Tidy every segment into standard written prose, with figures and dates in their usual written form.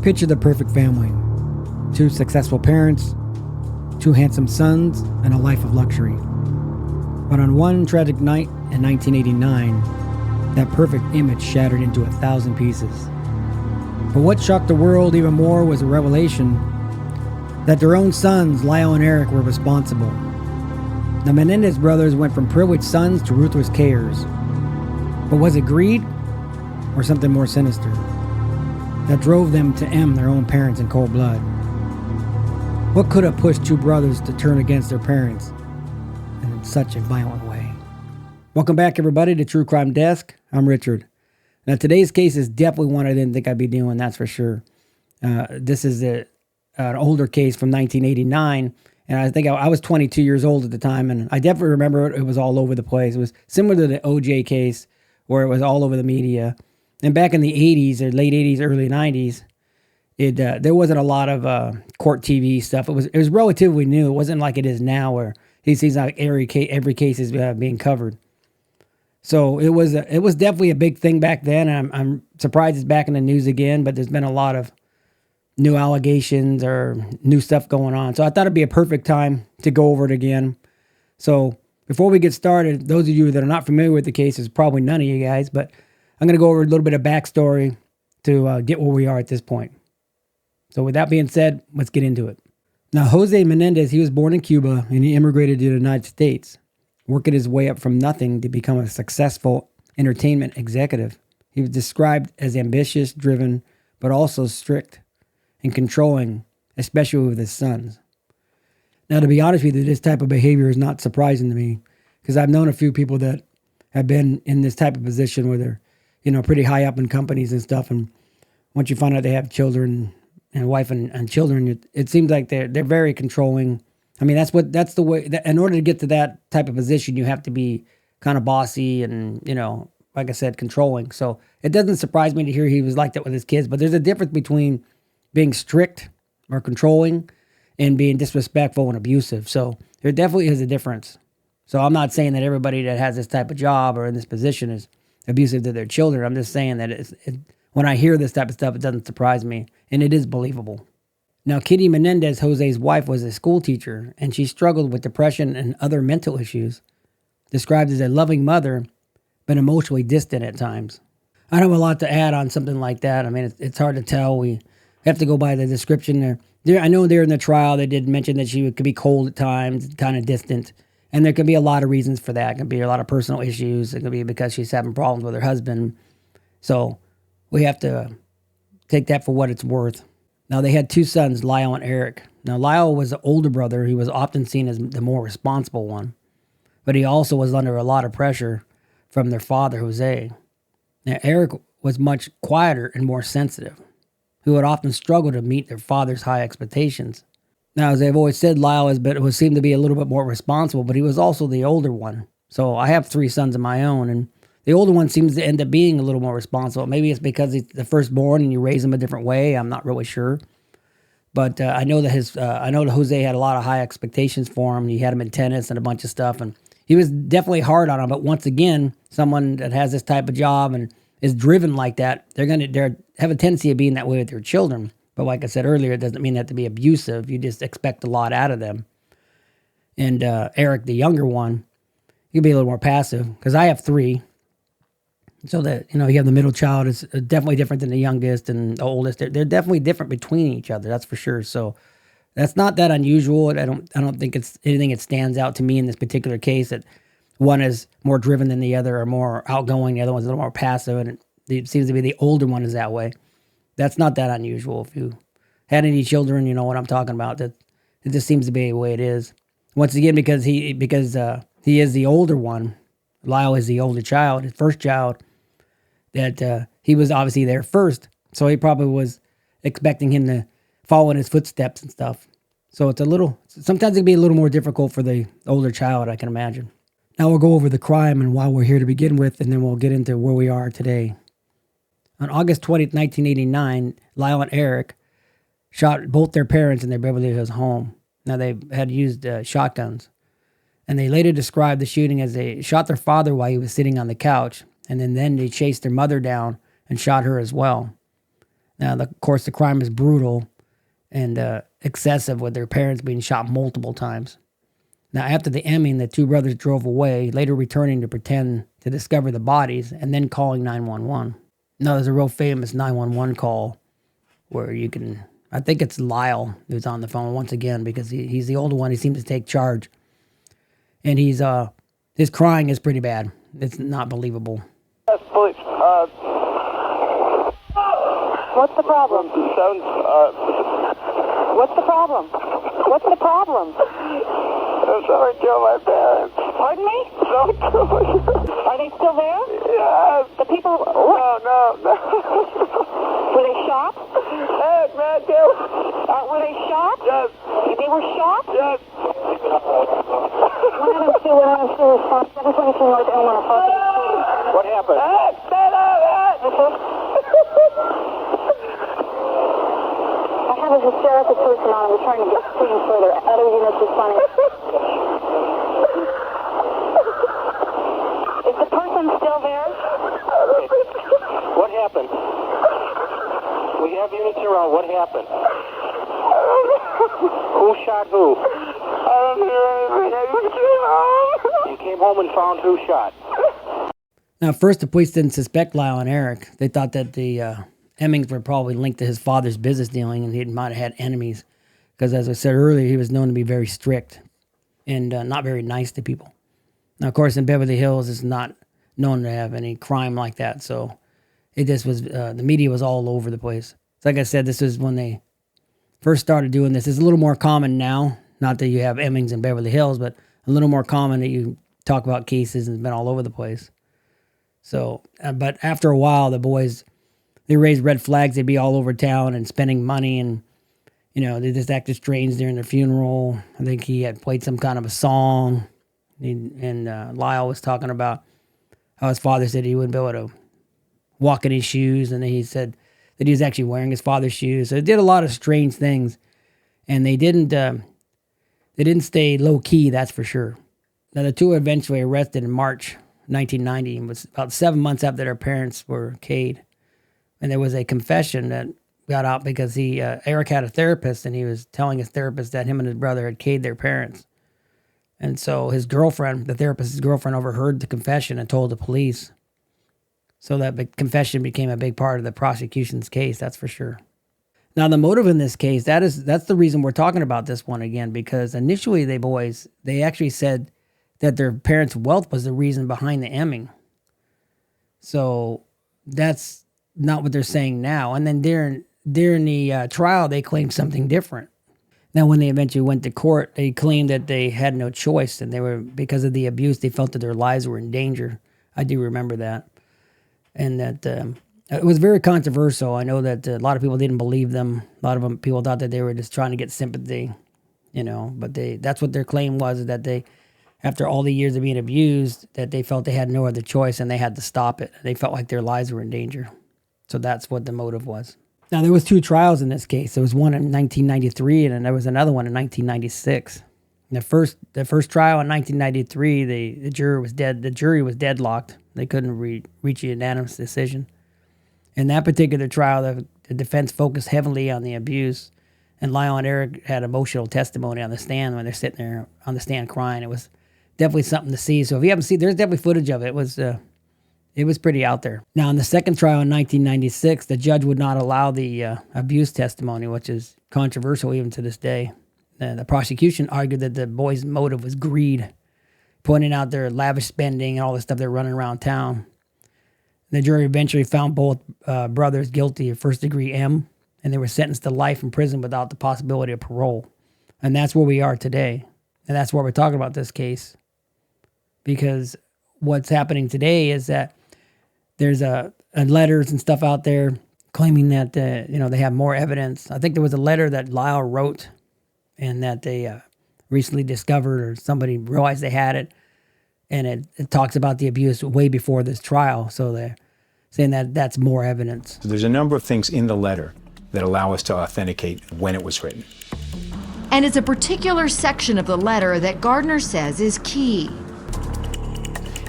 Picture the perfect family. 2 successful parents, 2 handsome sons, and a life of luxury. But on one tragic night in 1989, that perfect image shattered into 1,000 pieces. But what shocked the world even more was the revelation that their own sons, Lyle and Eric, were responsible. The Menendez brothers went from privileged sons to ruthless killers. But was it greed or something more sinister that drove them to end their own parents in cold blood? What could have pushed 2 brothers to turn against their parents in such a violent way? Welcome back, everybody, to True Crime Desk. I'm Richard. Now, today's case is definitely one I didn't think I'd be doing, that's for sure. This is an older case from 1989, and I think I was 22 years old at the time, and I definitely remember it was all over the place. It was similar to the OJ case, where it was all over the media. And back in the 80s, or late 80s, early 90s, there wasn't a lot of court TV stuff. It was relatively new. It wasn't like it is now, where he sees like every case is being covered. So it was definitely a big thing back then. And I'm surprised it's back in the news again. But there's been a lot of new allegations or new stuff going on. So I thought it'd be a perfect time to go over it again. So before we get started, those of you that are not familiar with the case, is probably none of you guys, but I'm going to go over a little bit of backstory to get where we are at this point. So with that being said, let's get into it. Now, Jose Menendez, he was born in Cuba and he immigrated to the United States, working his way up from nothing to become a successful entertainment executive. He was described as ambitious, driven, but also strict and controlling, especially with his sons. Now, to be honest with you, this type of behavior is not surprising to me, because I've known a few people that have been in this type of position where they're, pretty high up in companies and stuff. And once you find out they have children and wife and children, it seems like they're very controlling. I mean, that's the way. In order to get to that type of position, you have to be kind of bossy and, like I said, controlling. So it doesn't surprise me to hear he was like that with his kids. But there's a difference between being strict or controlling and being disrespectful and abusive. So there definitely is a difference. So I'm not saying that everybody that has this type of job or in this position is abusive to their children. I'm just saying that when I hear this type of stuff, it doesn't surprise me, and it is believable. Now, Kitty Menendez, Jose's wife, was a school teacher, and she struggled with depression and other mental issues, described as a loving mother, but emotionally distant at times. I don't have a lot to add on something like that. I mean, it's hard to tell. We have to go by the description there. I know there in the trial, they did mention that she could be cold at times, kind of distant, and there could be a lot of reasons for that. It could be a lot of personal issues. It could be because she's having problems with her husband. So we have to take that for what it's worth. Now, they had 2 sons, Lyle and Eric. Now, Lyle was the older brother. He was often seen as the more responsible one, but he also was under a lot of pressure from their father, Jose. Now, Eric was much quieter and more sensitive, who would often struggle to meet their father's high expectations. Now, as I've always said, Lyle was seemed to be a little bit more responsible, but he was also the older one. So I have 3 sons of my own, and the older one seems to end up being a little more responsible. Maybe it's because he's the firstborn and you raise him a different way. I'm not really sure. But I know that Jose had a lot of high expectations for him. He had him in tennis and a bunch of stuff, and he was definitely hard on him. But once again, someone that has this type of job and is driven like that, they have a tendency of being that way with their children. But like I said earlier, it doesn't mean that to be abusive. You just expect a lot out of them. And Eric, the younger one, he could be a little more passive, because I have 3. So that, you have the middle child is definitely different than the youngest and the oldest. They're definitely different between each other, that's for sure. So that's not that unusual. I don't think it's anything that stands out to me in this particular case, that one is more driven than the other or more outgoing. The other one's a little more passive, and it seems to be the older one is that way. That's not that unusual. If you had any children, you know what I'm talking about. That it just seems to be the way it is. Once again, because he is the older one. Lyle is the older child, his first child. That he was obviously there first, so he probably was expecting him to follow in his footsteps and stuff. So sometimes it can be a little more difficult for the older child, I can imagine. Now we'll go over the crime and why we're here to begin with, and then we'll get into where we are today. On August 20th, 1989, Lyle and Eric shot both their parents in their Beverly Hills home. Now, they had used shotguns, and they later described the shooting as they shot their father while he was sitting on the couch, and then they chased their mother down and shot her as well. Now, of course, the crime is brutal and excessive, with their parents being shot multiple times. Now, after the Emming, the two brothers drove away, later returning to pretend to discover the bodies and then calling 911. Now, there's a real famous 911 call where you can, I think it's Lyle who's on the phone once again, because he's the older one. He seems to take charge. And his crying is pretty bad. It's not believable. Yes, police. What's the problem? What's the problem? What's the problem? Someone killed my parents. Pardon me? Someone killed my parents. Are they still there? Yes. The people... No. Were they shot? Hey, man, dude. Were they shot? Yes. They were shot? Yes. 102 response, 722 North Elmont approaching. What happened? I have a hysterical person on. We're trying to get things further. Other units responding. Is the person still there? What happened? We have units around. What happened? Who shot who? I don't hear anything. You came home and found who shot. Now, at first, the police didn't suspect Lyle and Eric. They thought that the Emmings were probably linked to his father's business dealing, and he might have had enemies. Because, as I said earlier, he was known to be very strict and not very nice to people. Now, of course, in Beverly Hills, it's not known to have any crime like that. So it just was, the media was all over the place. So like I said, this is when they first started doing this. It's a little more common now. Not that you have Emmings in Beverly Hills, but a little more common that you talk about cases, and it's been all over the place. So, but after a while, the boys, they raised red flags. They'd be all over town and spending money, and, they just acted strange during their funeral. I think he had played some kind of a song, and Lyle was talking about how his father said he wouldn't be able to walk in his shoes, and then he said that he was actually wearing his father's shoes. So they did a lot of strange things, and they didn't stay low key, that's for sure. Now, the two were eventually arrested in March 1990. It was about 7 months after their parents were K'd. And there was a confession that got out because Eric had a therapist, and he was telling his therapist that him and his brother had K'd their parents. And so his girlfriend, the therapist's girlfriend, overheard the confession and told the police. So that confession became a big part of the prosecution's case, that's for sure. Now, the motive in this case, that's the reason we're talking about this one again, because initially they actually said that their parents' wealth was the reason behind the Emming. So that's not what they're saying now. And then during the trial, they claimed something different. Now, when they eventually went to court, they claimed that they had no choice, and because of the abuse, they felt that their lives were in danger. I do remember that. And that it was very controversial. I know that a lot of people didn't believe them. A lot of people thought that they were just trying to get sympathy, but that's what their claim was, that they, after all the years of being abused, that they felt they had no other choice and they had to stop it. They felt like their lives were in danger. So that's what the motive was. Now, there was two trials in this case. There was one in 1993, and then there was another one in 1996. The first trial in 1993, the jury was dead. The jury was deadlocked. They couldn't reach a unanimous decision. In that particular trial, the defense focused heavily on the abuse, and Lyle and Eric had emotional testimony on the stand when they're sitting there on the stand crying. It was definitely something to see. So if you haven't seen, there's definitely footage of it. It was pretty out there. Now, in the second trial in 1996, the judge would not allow the abuse testimony, which is controversial even to this day. The prosecution argued that the boys' motive was greed, pointing out their lavish spending and all the stuff they're running around town. The jury eventually found both brothers guilty of first-degree M, and they were sentenced to life in prison without the possibility of parole. And that's where we are today. And that's why we're talking about this case. Because what's happening today is that there's letters and stuff out there claiming that they have more evidence. I think there was a letter that Lyle wrote and that they recently discovered, or somebody realized they had it, and it talks about the abuse way before this trial. So they're saying that that's more evidence. So there's a number of things in the letter that allow us to authenticate when it was written. And it's a particular section of the letter that Gardner says is key.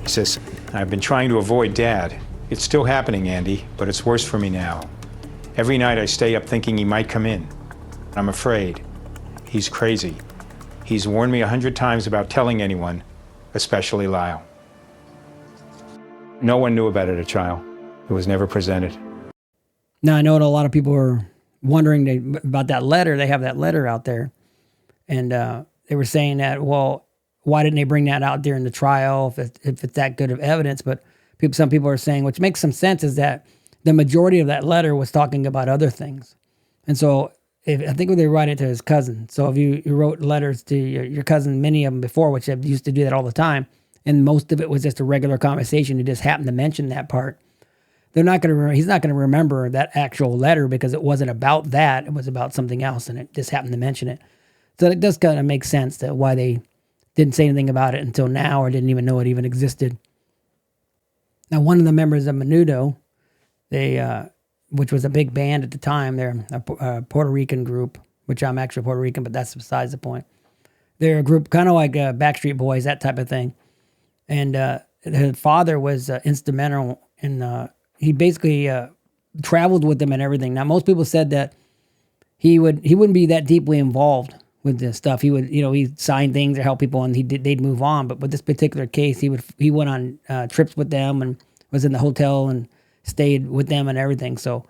He says, "I've been trying to avoid Dad. It's still happening, Andy, but it's worse for me now. Every night I stay up thinking he might come in. I'm afraid. He's crazy. He's warned me 100 times about telling anyone, especially Lyle. No one knew about it at trial. It was never presented. Now, I know a lot of people are wondering about that letter. They have that letter out there. And they were saying that, well, why didn't they bring that out during the trial if it's that good of evidence? But some people are saying, which makes some sense, is that the majority of that letter was talking about other things. And so I think they write it to his cousin. So if you wrote letters to your cousin, many of them before, which I used to do that all the time, and most of it was just a regular conversation, you just happened to mention that part. He's not going to remember that actual letter because it wasn't about that. It was about something else, and it just happened to mention it. So it does kind of make sense that why they didn't say anything about it until now, or didn't even know it even existed. Now, one of the members of Menudo, which was a big band at the time, they're a Puerto Rican group, which I'm actually Puerto Rican, but that's besides the point. They're a group kind of like Backstreet Boys, that type of thing. And his father was instrumental in, he basically traveled with them and everything. Now, most people said that he wouldn't be that deeply involved with this stuff. He would, he'd sign things or help people, and they'd move on. But with this particular case, he went on trips with them and was in the hotel and stayed with them and everything. So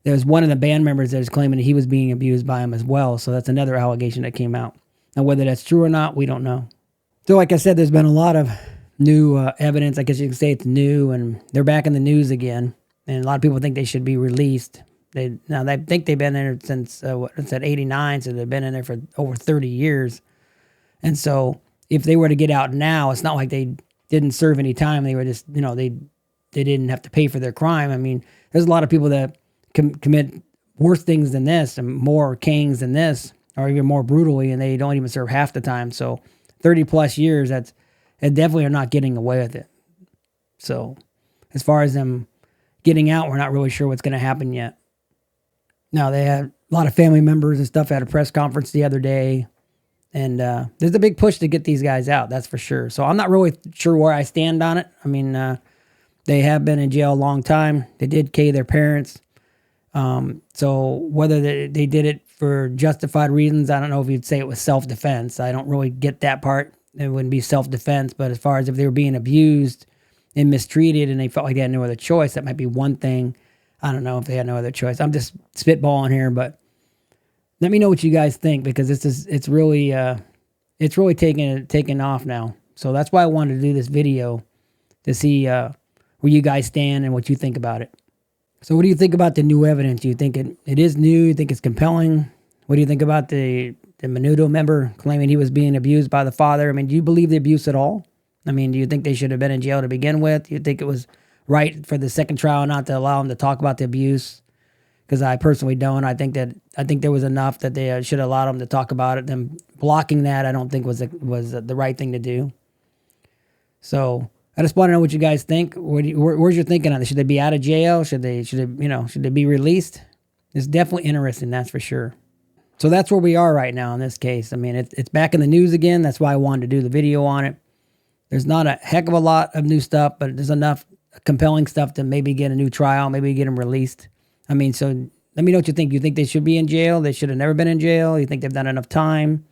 there was one of the band members that was claiming that he was being abused by him as well. So that's another allegation that came out. Now, whether that's true or not, we don't know. So like I said, there's been a lot of new evidence. I guess you can say it's new, and they're back in the news again. And a lot of people think they should be released. They think they've been in there since, it's at 89, so they've been in there for over 30 years. And so if they were to get out now, it's not like they didn't serve any time. They were just, they didn't have to pay for their crime. I mean, there's a lot of people that commit worse things than this and more kings than this, or even more brutally, and they don't even serve half the time. So 30 plus years, they definitely are not getting away with it. So as far as them getting out, we're not really sure what's going to happen yet. Now, they had a lot of family members and stuff at a press conference the other day, and there's a big push to get these guys out, that's for sure. So I'm not really sure where I stand on it. I mean, they have been in jail a long time. They did K their parents. So whether they did it for justified reasons, I don't know if you'd say it was self-defense. I don't really get that part. It wouldn't be self-defense, but as far as if they were being abused and mistreated and they felt like they had no other choice, that might be one thing. I don't know if they had no other choice. I'm just spitballing here, but let me know what you guys think, because it's really taking off now. So that's why I wanted to do this video, to see where you guys stand and what you think about it. So what do you think about the new evidence? Do you think it is new? You think it's compelling? What do you think about the Menudo member claiming he was being abused by the father? I mean, do you believe the abuse at all? I mean, do you think they should have been in jail to begin with? Do you think it was right for the second trial not to allow them to talk about the abuse? Because I personally don't. I think there was enough that they should have allowed them to talk about it. Them blocking that, I don't think was the right thing to do. So I just want to know what you guys think. Where's your thinking on this? Should they be out of jail? Should they be released? It's definitely interesting, that's for sure. So that's where we are right now in this case. I mean, it's back in the news again. That's why I wanted to do the video on it. There's not a heck of a lot of new stuff, but there's enough compelling stuff to maybe get a new trial, maybe get them released. I mean, so let me know what you think. You think they should be in jail? They should have never been in jail? You think they've done enough time?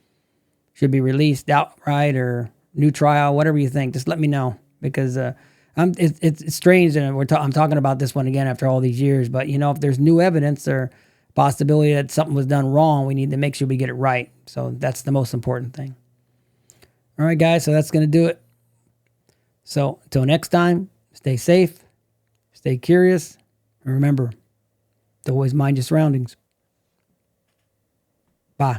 Should be released outright or new trial? Whatever you think, just let me know, because it's strange, and I'm talking about this one again after all these years. But if there's new evidence or possibility that something was done wrong, we need to make sure we get it right. So that's the most important thing. All right, guys. So that's going to do it. So until next time, stay safe, stay curious, and remember to always mind your surroundings. Bye.